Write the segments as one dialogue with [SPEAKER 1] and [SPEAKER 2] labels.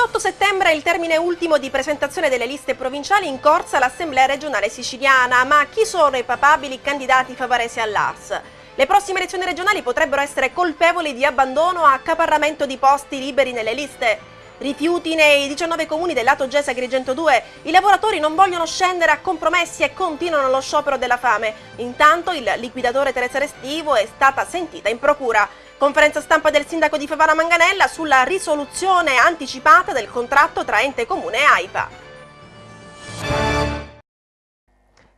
[SPEAKER 1] 28 settembre è il termine ultimo di presentazione delle liste provinciali in corsa all'Assemblea regionale siciliana, ma chi sono i papabili candidati favaresi all'ARS? Le prossime elezioni regionali potrebbero essere colpevoli di abbandono o accaparramento di posti liberi nelle liste. Rifiuti nei 19 comuni del lato Gesa Agrigento 2, i lavoratori non vogliono scendere a compromessi e continuano lo sciopero della fame. Intanto il liquidatore Teresa Restivo è stata sentita in procura. Conferenza stampa del sindaco di Favara Manganella sulla risoluzione anticipata del contratto tra ente comune e AIPA.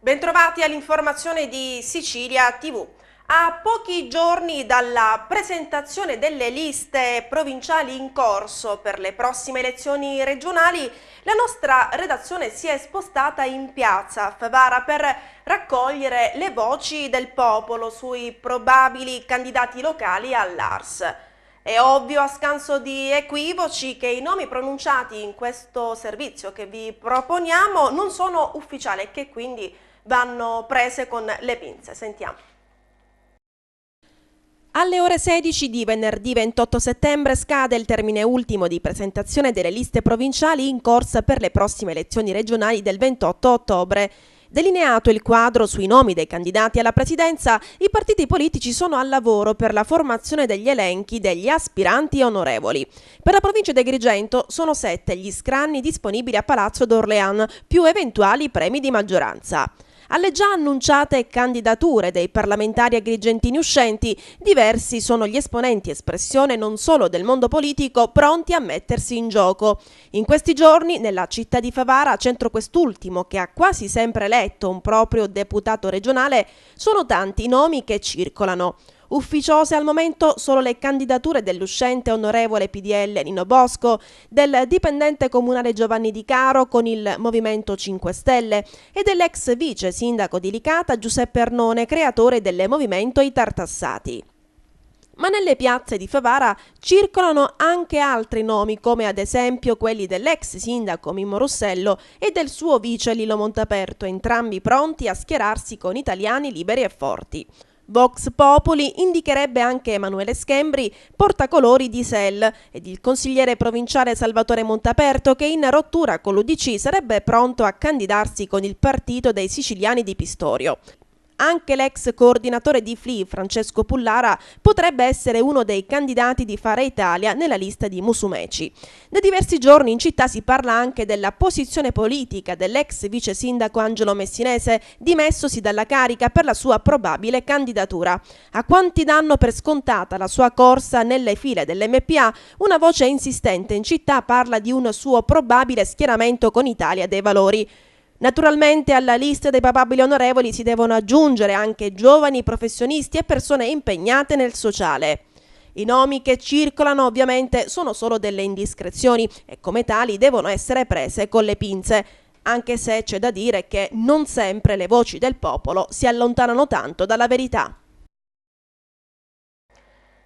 [SPEAKER 1] Bentrovati all'informazione di Sicilia TV. A pochi giorni dalla presentazione delle liste provinciali in corso per le prossime elezioni regionali, la nostra redazione si è spostata in piazza a Favara per raccogliere le voci del popolo sui probabili candidati locali all'ARS. È ovvio, a scanso di equivoci, che i nomi pronunciati in questo servizio che vi proponiamo non sono ufficiali e che quindi vanno prese con le pinze. Sentiamo. Alle ore 16 di venerdì 28 settembre scade il termine ultimo di presentazione delle liste provinciali in corsa per le prossime elezioni regionali del 28 ottobre. Delineato il quadro sui nomi dei candidati alla presidenza, i partiti politici sono al lavoro per la formazione degli elenchi degli aspiranti onorevoli. Per la provincia di Agrigento sono 7 gli scranni disponibili a Palazzo d'Orléans, più eventuali premi di maggioranza. Alle già annunciate candidature dei parlamentari agrigentini uscenti, diversi sono gli esponenti espressione non solo del mondo politico pronti a mettersi in gioco. In questi giorni, nella città di Favara, centro quest'ultimo che ha quasi sempre eletto un proprio deputato regionale, sono tanti i nomi che circolano. Ufficiose al momento solo le candidature dell'uscente onorevole PDL Nino Bosco, del dipendente comunale Giovanni Di Caro con il Movimento 5 Stelle e dell'ex vice sindaco di Licata Giuseppe Arnone, creatore del Movimento I Tartassati. Ma nelle piazze di Favara circolano anche altri nomi, come ad esempio quelli dell'ex sindaco Mimmo Russello e del suo vice Lilo Montaperto, entrambi pronti a schierarsi con Italiani Liberi e Forti. Vox Populi indicherebbe anche Emanuele Schembri, portacolori di SEL, ed il consigliere provinciale Salvatore Montaperto, che in rottura con l'UDC sarebbe pronto a candidarsi con il partito dei siciliani di Pistorio. Anche l'ex coordinatore di FLI, Francesco Pullara, potrebbe essere uno dei candidati di Fare Italia nella lista di Musumeci. Da diversi giorni in città si parla anche della posizione politica dell'ex vice sindaco Angelo Messinese, dimessosi dalla carica per la sua probabile candidatura. A quanti danno per scontata la sua corsa nelle file dell'MPA, una voce insistente in città parla di un suo probabile schieramento con Italia dei Valori. Naturalmente alla lista dei papabili onorevoli si devono aggiungere anche giovani professionisti e persone impegnate nel sociale. I nomi che circolano ovviamente sono solo delle indiscrezioni e come tali devono essere prese con le pinze, anche se c'è da dire che non sempre le voci del popolo si allontanano tanto dalla verità.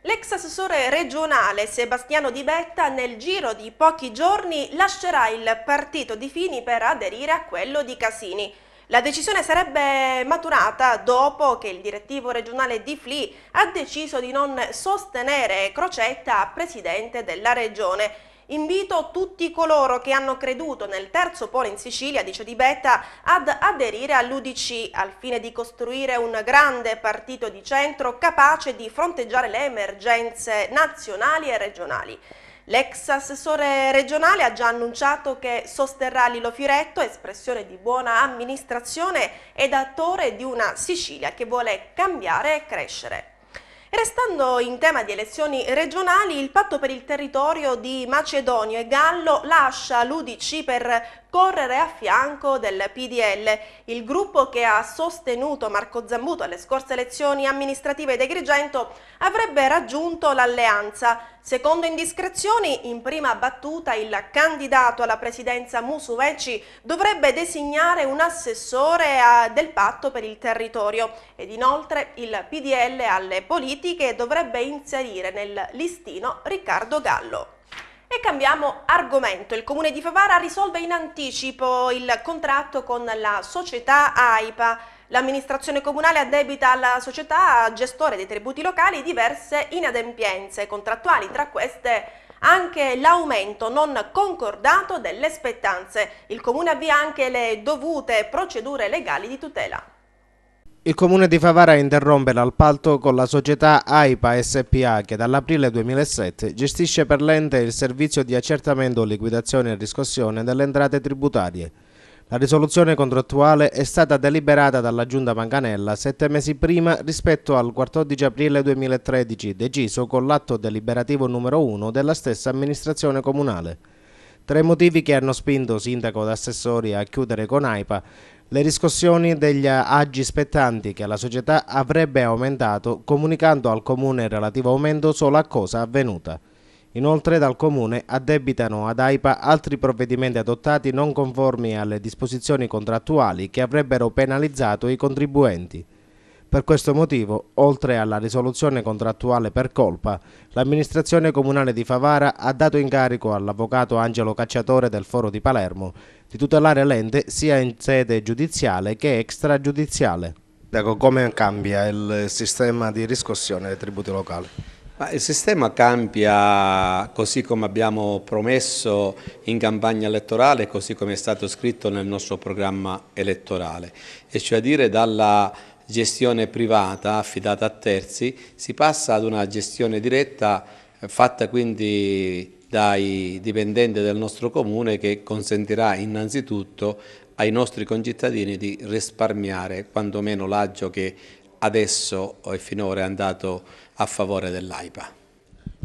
[SPEAKER 1] L'ex assessore regionale Sebastiano Di Betta nel giro di pochi giorni lascerà il partito di Fini per aderire a quello di Casini. La decisione sarebbe maturata dopo che il direttivo regionale di FLI ha deciso di non sostenere Crocetta a presidente della regione. Invito tutti coloro che hanno creduto nel terzo polo in Sicilia, dice Di Betta, ad aderire all'UDC al fine di costruire un grande partito di centro capace di fronteggiare le emergenze nazionali e regionali. L'ex assessore regionale ha già annunciato che sosterrà Lilo Fioretto, espressione di buona amministrazione ed attore di una Sicilia che vuole cambiare e crescere. Restando in tema di elezioni regionali, il patto per il territorio di Macedonio e Gallo lascia l'UDC per correre a fianco del PDL. Il gruppo che ha sostenuto Marco Zambuto alle scorse elezioni amministrative di Agrigento avrebbe raggiunto l'alleanza. Secondo indiscrezioni, in prima battuta il candidato alla presidenza Musumeci dovrebbe designare un assessore del patto per il territorio ed inoltre il PDL alle politiche dovrebbe inserire nel listino Riccardo Gallo. E cambiamo argomento. Il Comune di Favara risolve in anticipo il contratto con la società AIPA. L'amministrazione comunale addebita alla società gestore dei tributi locali diverse inadempienze contrattuali, tra queste anche l'aumento non concordato delle spettanze. Il Comune avvia anche le dovute procedure legali di tutela.
[SPEAKER 2] Il Comune di Favara interrompe l'appalto con la società AIPA SpA che dall'aprile 2007 gestisce per l'ente il servizio di accertamento, liquidazione e riscossione delle entrate tributarie. La risoluzione contrattuale è stata deliberata dalla Giunta Manganella 7 mesi prima rispetto al 14 aprile 2013, deciso con l'atto deliberativo numero 1 della stessa amministrazione comunale. Tra i motivi che hanno spinto sindaco ed assessori a chiudere con AIPA le riscossioni degli agi spettanti che la società avrebbe aumentato comunicando al Comune il relativo aumento solo a cosa avvenuta. Inoltre dal Comune addebitano ad AIPA altri provvedimenti adottati non conformi alle disposizioni contrattuali che avrebbero penalizzato i contribuenti. Per questo motivo, oltre alla risoluzione contrattuale per colpa, l'amministrazione comunale di Favara ha dato incarico all'avvocato Angelo Cacciatore del Foro di Palermo di tutelare l'ente sia in sede giudiziale che extragiudiziale. Come cambia il sistema di riscossione dei tributi locali?
[SPEAKER 3] Il sistema cambia così come abbiamo promesso in campagna elettorale, così come è stato scritto nel nostro programma elettorale, e cioè dire dalla gestione privata affidata a terzi si passa ad una gestione diretta fatta quindi dai dipendenti del nostro comune, che consentirà innanzitutto ai nostri concittadini di risparmiare quantomeno l'agio che adesso e finora è andato a favore dell'AIPA.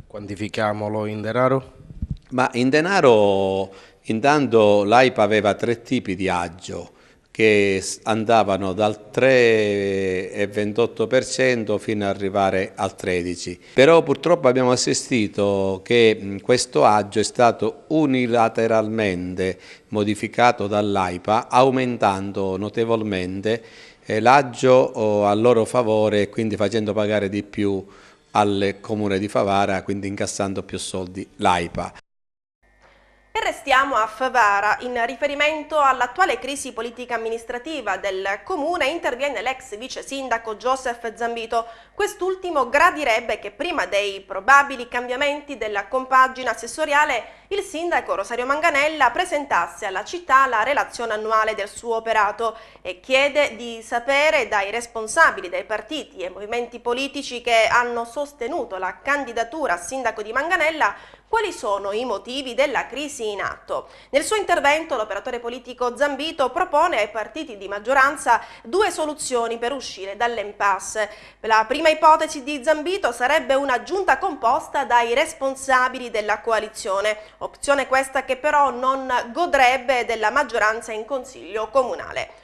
[SPEAKER 2] Quantifichiamolo in denaro?
[SPEAKER 3] Ma in denaro intanto l'AIPA aveva 3 tipi di agio che andavano dal 3,28% fino ad arrivare al 13%. Però purtroppo abbiamo assistito che questo agio è stato unilateralmente modificato dall'AIPA, aumentando notevolmente l'agio a loro favore e quindi facendo pagare di più al Comune di Favara, quindi incassando più soldi l'AIPA.
[SPEAKER 1] E restiamo a Favara. In riferimento all'attuale crisi politica amministrativa del comune interviene l'ex vice sindaco Joseph Zambito. Quest'ultimo gradirebbe che prima dei probabili cambiamenti della compagine assessoriale il sindaco Rosario Manganella presentasse alla città la relazione annuale del suo operato e chiede di sapere dai responsabili dei partiti e movimenti politici che hanno sostenuto la candidatura a sindaco di Manganella quali sono i motivi della crisi in atto. Nel suo intervento l'operatore politico Zambito propone ai partiti di maggioranza 2 soluzioni per uscire dall'impasse. La prima ipotesi di Zambito sarebbe una giunta composta dai responsabili della coalizione, opzione questa che però non godrebbe della maggioranza in consiglio comunale.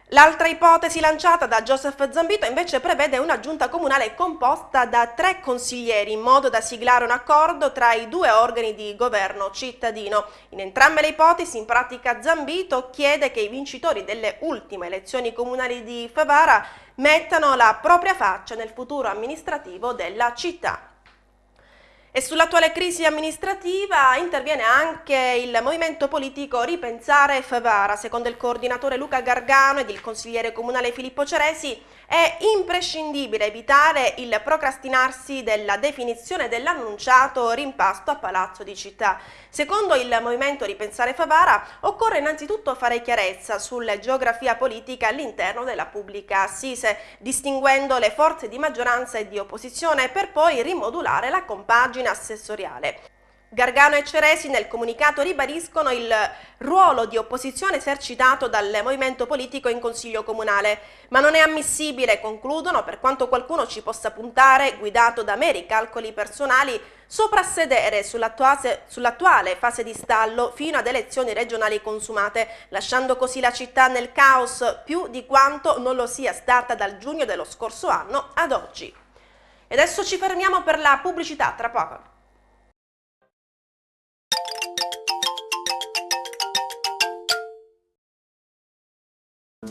[SPEAKER 1] L'altra ipotesi lanciata da Joseph Zambito invece prevede una giunta comunale composta da 3 consiglieri in modo da siglare un accordo tra i 2 organi di governo cittadino. In entrambe le ipotesi in pratica Zambito chiede che i vincitori delle ultime elezioni comunali di Favara mettano la propria faccia nel futuro amministrativo della città. E sull'attuale crisi amministrativa interviene anche il movimento politico Ripensare Favara. Secondo il coordinatore Luca Gargano ed il consigliere comunale Filippo Ceresi è imprescindibile evitare il procrastinarsi della definizione dell'annunciato rimpasto a Palazzo di Città. Secondo il movimento Ripensare Favara occorre innanzitutto fare chiarezza sulla geografia politica all'interno della pubblica assise, distinguendo le forze di maggioranza e di opposizione per poi rimodulare la compagine assessoriale. Gargano e Ceresi nel comunicato ribadiscono il ruolo di opposizione esercitato dal movimento politico in consiglio comunale, ma non è ammissibile, concludono, per quanto qualcuno ci possa puntare, guidato da meri calcoli personali, soprassedere sull'attuale fase di stallo fino ad elezioni regionali consumate, lasciando così la città nel caos più di quanto non lo sia stata dal giugno dello scorso anno ad oggi. E adesso ci fermiamo per la pubblicità, tra poco.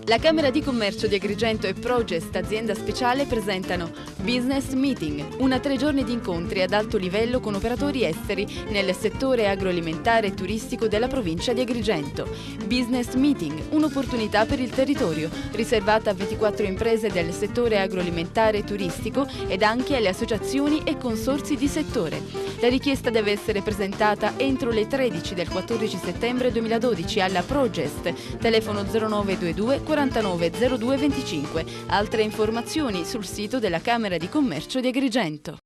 [SPEAKER 4] La Camera di Commercio di Agrigento e Progest, azienda speciale, presentano Business Meeting, una 3 giorni di incontri ad alto livello con operatori esteri nel settore agroalimentare e turistico della provincia di Agrigento. Business Meeting, un'opportunità per il territorio, riservata a 24 imprese del settore agroalimentare e turistico ed anche alle associazioni e consorzi di settore. La richiesta deve essere presentata entro le 13 del 14 settembre 2012 alla Progest, telefono 0922 49 02 25. Altre informazioni sul sito della Camera di Commercio di Agrigento.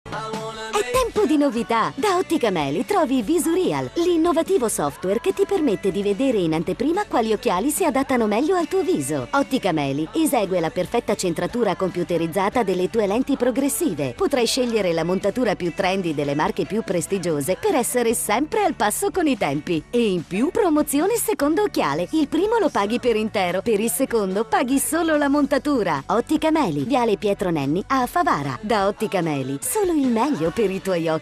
[SPEAKER 5] È tempo di novità! Da Ottica Meli trovi Visureal, l'innovativo software che ti permette di vedere in anteprima quali occhiali si adattano meglio al tuo viso. Ottica Meli esegue la perfetta centratura computerizzata delle tue lenti progressive. Potrai scegliere la montatura più trendy delle marche più prestigiose per essere sempre al passo con i tempi. E in più, promozione secondo occhiale. Il primo lo paghi per intero, per il secondo paghi solo la montatura. Ottica Meli, Viale Pietro Nenni a Favara. Da Ottica Meli, solo il meglio per i tuoi occhi.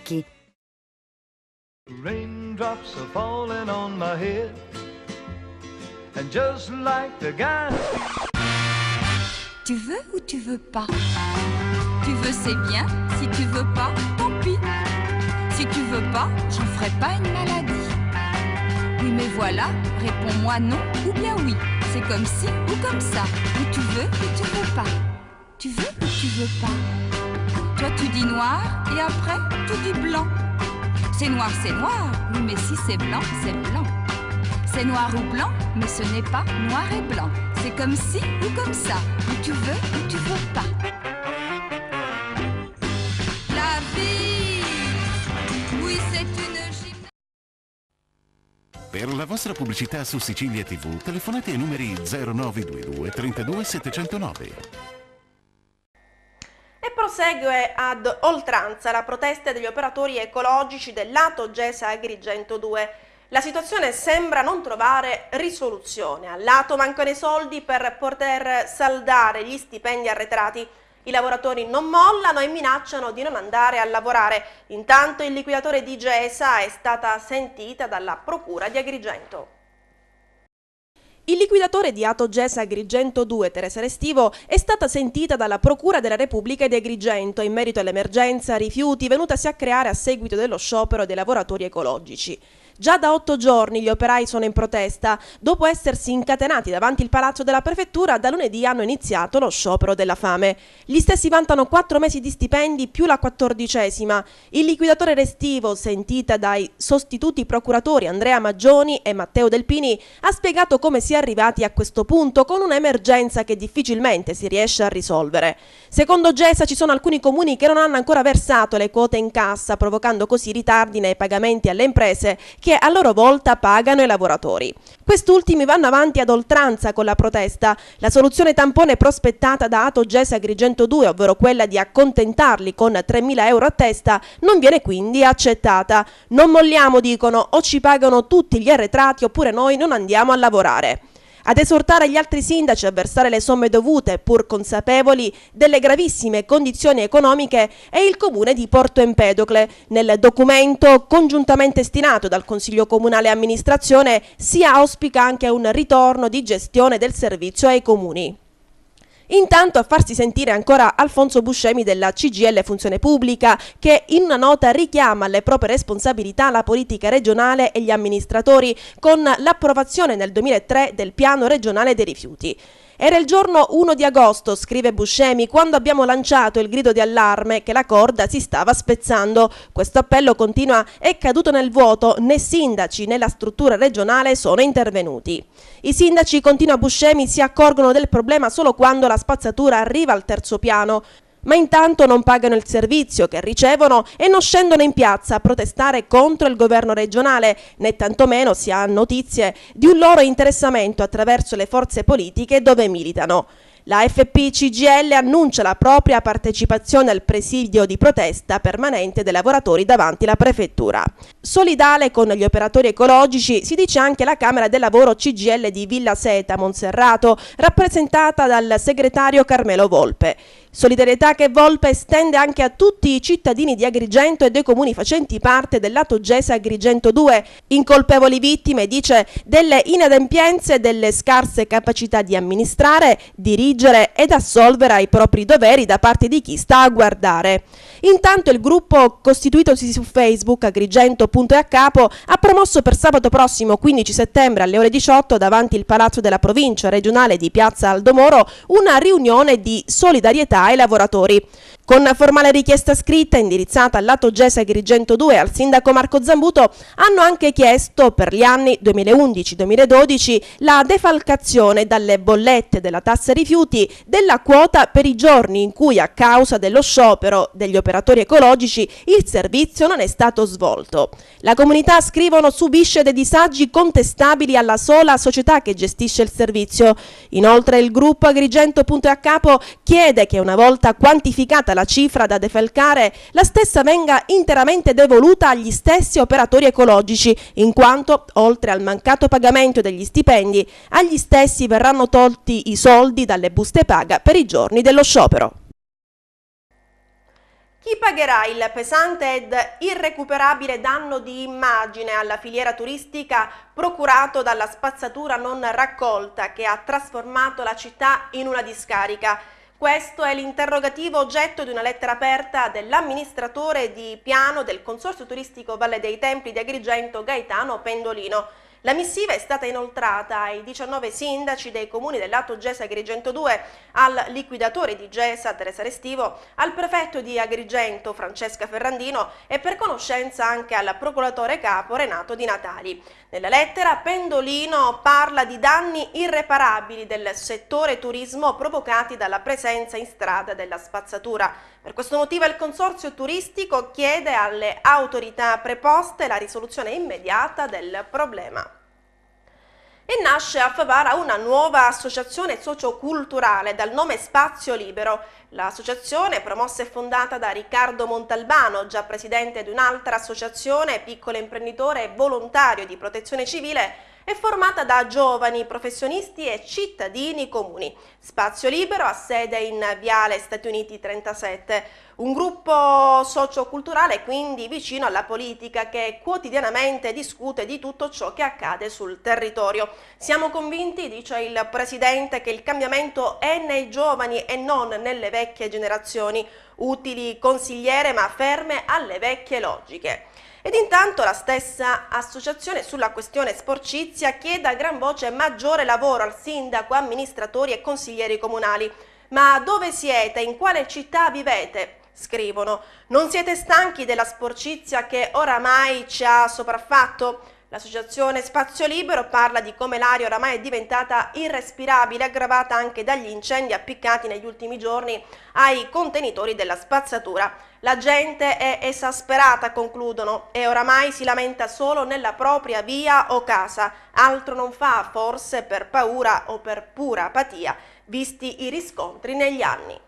[SPEAKER 6] Raindrops are falling on my head, and just like the guy.
[SPEAKER 7] Tu veux ou tu veux pas? Tu veux, c'est bien. Si tu veux pas, tant pis. Si tu veux pas, j'en ferai pas une maladie. Oui, mais voilà, réponds-moi non ou bien oui. C'est comme ci ou comme ça. Ou tu veux pas. Tu veux ou tu veux pas? Toi, tu dis noir et après, tu dis blanc. C'est noir, oui, mais si c'est blanc, c'est blanc. C'est noir ou blanc, mais ce n'est pas noir et blanc. C'est comme ci ou comme ça. Ou tu veux pas. La vie, oui, c'est une gymnastique.
[SPEAKER 8] Per la vostra pubblicità su Sicilia TV, telefonate ai numeri 0922 32 709.
[SPEAKER 1] E prosegue ad oltranza la protesta degli operatori ecologici del lato Gesa Agrigento 2. La situazione sembra non trovare risoluzione. Al lato mancano i soldi per poter saldare gli stipendi arretrati. I lavoratori non mollano e minacciano di non andare a lavorare. Intanto il liquidatore di Gesa è stata sentita dalla Procura di Agrigento. Il liquidatore di Ato Gesa Agrigento 2, Teresa Restivo, è stata sentita dalla Procura della Repubblica di Agrigento in merito all'emergenza rifiuti venutasi a creare a seguito dello sciopero dei lavoratori ecologici. Già da 8 giorni gli operai sono in protesta. Dopo essersi incatenati davanti il palazzo della prefettura, da lunedì hanno iniziato lo sciopero della fame. Gli stessi vantano 4 mesi di stipendi più la 14ª. Il liquidatore Restivo, sentita dai sostituti procuratori Andrea Maggioni e Matteo Delpini, ha spiegato come si è arrivati a questo punto con un'emergenza che difficilmente si riesce a risolvere. Secondo Gesa ci sono alcuni comuni che non hanno ancora versato le quote in cassa, provocando così ritardi nei pagamenti alle imprese che a loro volta pagano i lavoratori. Quest'ultimi vanno avanti ad oltranza con la protesta. La soluzione tampone prospettata da Ato Gesa Agrigento 2, ovvero quella di accontentarli con 3.000 euro a testa, non viene quindi accettata. Non molliamo, dicono, o ci pagano tutti gli arretrati oppure noi non andiamo a lavorare. Ad esortare gli altri sindaci a versare le somme dovute, pur consapevoli delle gravissime condizioni economiche, è il comune di Porto Empedocle. Nel documento congiuntamente stilato dal Consiglio Comunale e Amministrazione si auspica anche un ritorno di gestione del servizio ai comuni. Intanto a farsi sentire ancora Alfonso Buscemi della CGIL Funzione Pubblica, che in una nota richiama alle proprie responsabilità la politica regionale e gli amministratori con l'approvazione nel 2003 del piano regionale dei rifiuti. Era il giorno 1 di agosto, scrive Buscemi, quando abbiamo lanciato il grido di allarme che la corda si stava spezzando. Questo appello, continua, è caduto nel vuoto, né sindaci né la struttura regionale sono intervenuti. I sindaci, continua Buscemi, si accorgono del problema solo quando la spazzatura arriva al terzo piano. Ma intanto non pagano il servizio che ricevono e non scendono in piazza a protestare contro il governo regionale, né tantomeno si ha notizie di un loro interessamento attraverso le forze politiche dove militano. La FP-CGIL annuncia la propria partecipazione al presidio di protesta permanente dei lavoratori davanti la prefettura. Solidale con gli operatori ecologici si dice anche la Camera del Lavoro CGIL di Villa Seta, Monserrato, rappresentata dal segretario Carmelo Volpe. Solidarietà che Volpe estende anche a tutti i cittadini di Agrigento e dei comuni facenti parte del lato GESA Agrigento 2, incolpevoli vittime, dice, delle inadempienze e delle scarse capacità di amministrare, dirigere ed assolvere ai propri doveri da parte di chi sta a guardare. Intanto il gruppo costituitosi su Facebook, Agrigento.eAcapo, ha promosso per sabato prossimo 15 settembre alle ore 18 davanti il Palazzo della Provincia regionale di Piazza Aldomoro una riunione di solidarietà ai lavoratori. Con formale richiesta scritta indirizzata al lato GESA Agrigento 2 al sindaco Marco Zambuto hanno anche chiesto per gli anni 2011-2012 la defalcazione dalle bollette della tassa rifiuti della quota per i giorni in cui a causa dello sciopero degli operatori ecologici il servizio non è stato svolto. La comunità, scrivono, subisce dei disagi contestabili alla sola società che gestisce il servizio. Inoltre il gruppo Agrigento.eAcapo chiede che una volta quantificata la cifra da defalcare, la stessa venga interamente devoluta agli stessi operatori ecologici, in quanto, oltre al mancato pagamento degli stipendi, agli stessi verranno tolti i soldi dalle buste paga per i giorni dello sciopero. Chi pagherà il pesante ed irrecuperabile danno di immagine alla filiera turistica procurato dalla spazzatura non raccolta che ha trasformato la città in una discarica? Questo è l'interrogativo oggetto di una lettera aperta dell'amministratore di piano del Consorzio Turistico Valle dei Templi di Agrigento, Gaetano Pendolino. La missiva è stata inoltrata ai 19 sindaci dei comuni del lato GESA Agrigento 2, al liquidatore di GESA Teresa Restivo, al prefetto di Agrigento Francesca Ferrandino e per conoscenza anche al procuratore capo Renato Di Natali. Nella lettera Pendolino parla di danni irreparabili del settore turismo provocati dalla presenza in strada della spazzatura. Per questo motivo il Consorzio Turistico chiede alle autorità preposte la risoluzione immediata del problema. E nasce a Favara una nuova associazione socioculturale dal nome Spazio Libero. L'associazione, promossa e fondata da Riccardo Montalbano, già presidente di un'altra associazione, piccolo imprenditore e volontario di protezione civile, è formata da giovani, professionisti e cittadini comuni. Spazio Libero ha sede in Viale Stati Uniti 37, un gruppo socioculturale quindi vicino alla politica che quotidianamente discute di tutto ciò che accade sul territorio. Siamo convinti, dice il presidente, che il cambiamento è nei giovani e non nelle vecchie generazioni, utili consigliere ma ferme alle vecchie logiche. Ed intanto la stessa associazione sulla questione sporcizia chiede a gran voce maggiore lavoro al sindaco, amministratori e consiglieri comunali. Ma dove siete? In quale città vivete? Scrivono. Non siete stanchi della sporcizia che oramai ci ha sopraffatto? L'associazione Spazio Libero parla di come l'aria oramai è diventata irrespirabile, aggravata anche dagli incendi appiccati negli ultimi giorni ai contenitori della spazzatura. La gente è esasperata, concludono, e oramai si lamenta solo nella propria via o casa. Altro non fa, forse per paura o per pura apatia, visti i riscontri negli anni.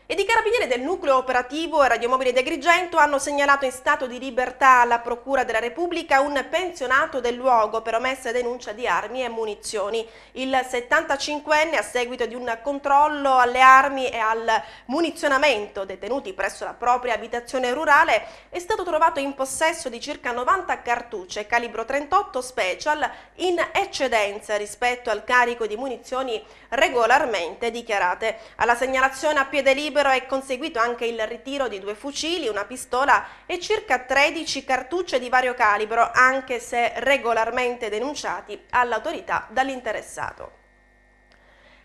[SPEAKER 1] Ed i carabinieri del nucleo operativo e radiomobile di Agrigento hanno segnalato in stato di libertà alla Procura della Repubblica un pensionato del luogo per omessa denuncia di armi e munizioni. Il 75enne, a seguito di un controllo alle armi e al munizionamento detenuti presso la propria abitazione rurale, è stato trovato in possesso di circa 90 cartucce calibro 38 special in eccedenza rispetto al carico di munizioni regolarmente dichiarate. Alla segnalazione a piede libero è conseguito anche il ritiro di 2 fucili, una pistola e circa 13 cartucce di vario calibro, anche se regolarmente denunciati all'autorità dall'interessato.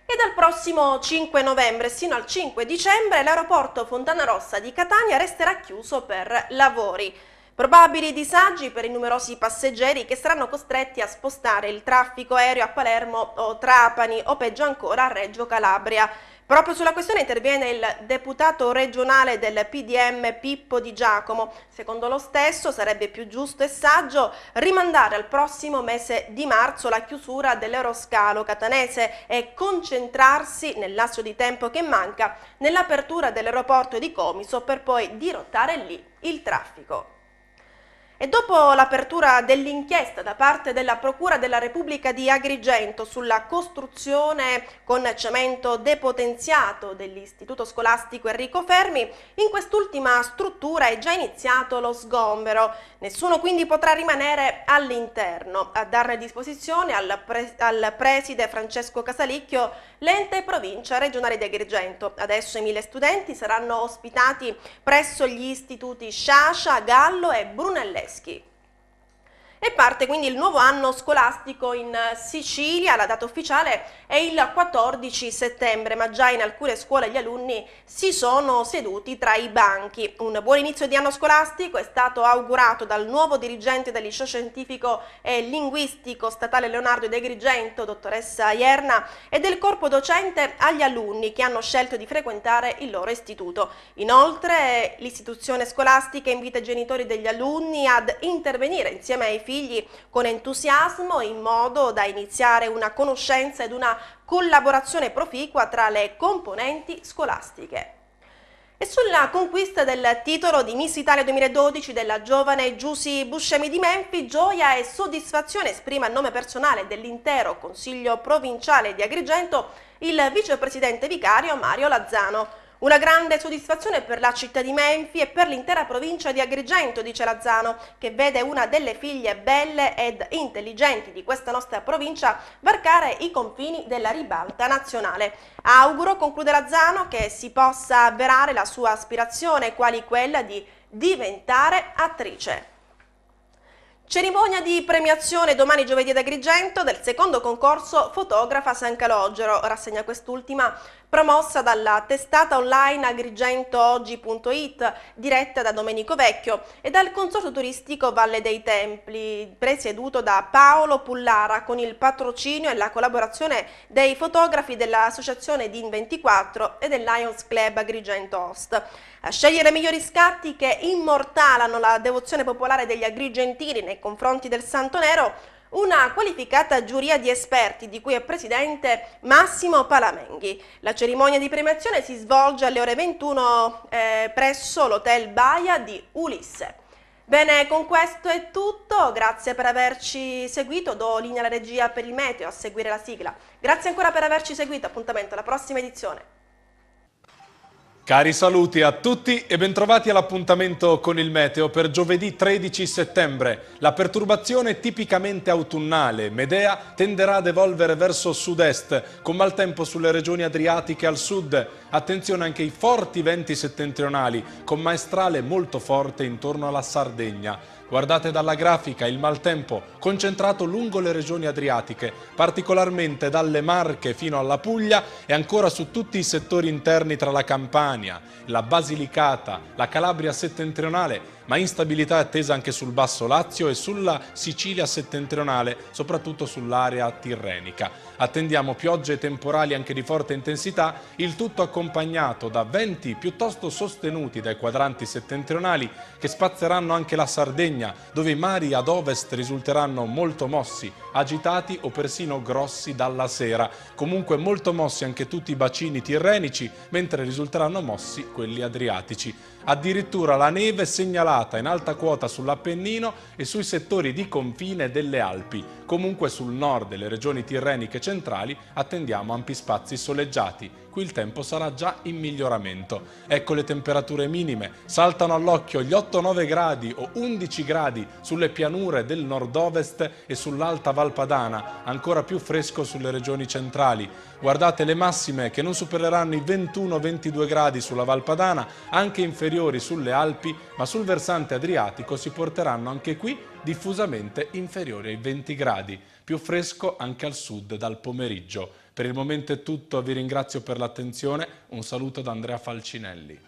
[SPEAKER 1] E dal prossimo 5 novembre sino al 5 dicembre l'aeroporto Fontanarossa di Catania resterà chiuso per lavori. Probabili disagi per i numerosi passeggeri che saranno costretti a spostare il traffico aereo a Palermo o Trapani o peggio ancora a Reggio Calabria. Proprio sulla questione interviene il deputato regionale del PDM Pippo Di Giacomo. Secondo lo stesso sarebbe più giusto e saggio rimandare al prossimo mese di marzo la chiusura dell'aeroscalo catanese e concentrarsi nel lasso di tempo che manca nell'apertura dell'aeroporto di Comiso per poi dirottare lì il traffico. E dopo l'apertura dell'inchiesta da parte della Procura della Repubblica di Agrigento sulla costruzione con cemento depotenziato dell'Istituto Scolastico Enrico Fermi, in quest'ultima struttura è già iniziato lo sgombero. Nessuno quindi potrà rimanere all'interno. A darne disposizione al preside Francesco Casalicchio l'ente provincia regionale di Agrigento. Adesso i 1000 studenti saranno ospitati presso gli istituti Sciascia, Gallo e Brunelleschi. E parte quindi il nuovo anno scolastico in Sicilia. La data ufficiale è il 14 settembre, ma già in alcune scuole gli alunni si sono seduti tra i banchi. Un buon inizio di anno scolastico è stato augurato dal nuovo dirigente del liceo scientifico e linguistico statale Leonardo di Agrigento, dottoressa Ierna, e del corpo docente agli alunni che hanno scelto di frequentare il loro istituto. Inoltre l'istituzione scolastica invita i genitori degli alunni ad intervenire insieme ai figli con entusiasmo in modo da iniziare una conoscenza ed una collaborazione proficua tra le componenti scolastiche. E sulla conquista del titolo di Miss Italia 2012 della giovane Giusy Buscemi di Menfi, gioia e soddisfazione esprime a nome personale dell'intero Consiglio Provinciale di Agrigento il vicepresidente vicario Mario Lazzano. Una grande soddisfazione per la città di Menfi e per l'intera provincia di Agrigento, dice Lazzano, che vede una delle figlie belle ed intelligenti di questa nostra provincia varcare i confini della ribalta nazionale. Auguro, conclude Lazzano, che si possa avverare la sua aspirazione, quali quella di diventare attrice. Cerimonia di premiazione domani giovedì ad Agrigento del secondo concorso Fotografa San Calogero, rassegna quest'ultima promossa dalla testata online agrigentooggi.it, diretta da Domenico Vecchio, e dal consorzio turistico Valle dei Templi, presieduto da Paolo Pullara, con il patrocinio e la collaborazione dei fotografi dell'associazione DIN24 e del Lions Club Agrigento Host. A scegliere i migliori scatti che immortalano la devozione popolare degli agrigentini nei confronti del Santo Nero, una qualificata giuria di esperti di cui è presidente Massimo Palamenghi. La cerimonia di premiazione si svolge alle ore 21 presso l'Hotel Baia di Ulisse. Bene, con questo è tutto, grazie per averci seguito, do linea alla regia per il meteo, a seguire la sigla. Grazie ancora per averci seguito, appuntamento alla prossima edizione.
[SPEAKER 9] Cari saluti a tutti e bentrovati all'appuntamento con il meteo per giovedì 13 settembre. La perturbazione tipicamente autunnale, Medea, tenderà ad evolvere verso sud-est, con maltempo sulle regioni adriatiche al sud. Attenzione anche ai forti venti settentrionali, con maestrale molto forte intorno alla Sardegna. Guardate dalla grafica il maltempo concentrato lungo le regioni adriatiche, particolarmente dalle Marche fino alla Puglia e ancora su tutti i settori interni tra la Campania, la Basilicata, la Calabria settentrionale, ma instabilità è attesa anche sul Basso Lazio e sulla Sicilia settentrionale, soprattutto sull'area tirrenica. Attendiamo piogge e temporali anche di forte intensità, il tutto accompagnato da venti piuttosto sostenuti dai quadranti settentrionali che spazzeranno anche la Sardegna, dove i mari ad ovest risulteranno molto mossi, agitati o persino grossi dalla sera. Comunque molto mossi anche tutti i bacini tirrenici, mentre risulteranno mossi quelli adriatici. Addirittura la neve segnalata in alta quota sull'Appennino e sui settori di confine delle Alpi. Comunque sul nord delle regioni tirreniche centrali attendiamo ampi spazi soleggiati. Qui il tempo sarà già in miglioramento. Ecco le temperature minime. Saltano all'occhio gli 8-9 gradi o 11 gradi sulle pianure del nord-ovest e sull'alta Valpadana, ancora più fresco sulle regioni centrali. Guardate le massime che non supereranno i 21-22 gradi sulla Valpadana, anche inferiori sulle Alpi, ma sul versante adriatico si porteranno anche qui diffusamente inferiori ai 20 gradi. Più fresco anche al sud dal pomeriggio. Per il momento è tutto, vi ringrazio per l'attenzione, un saluto da Andrea Falcinelli.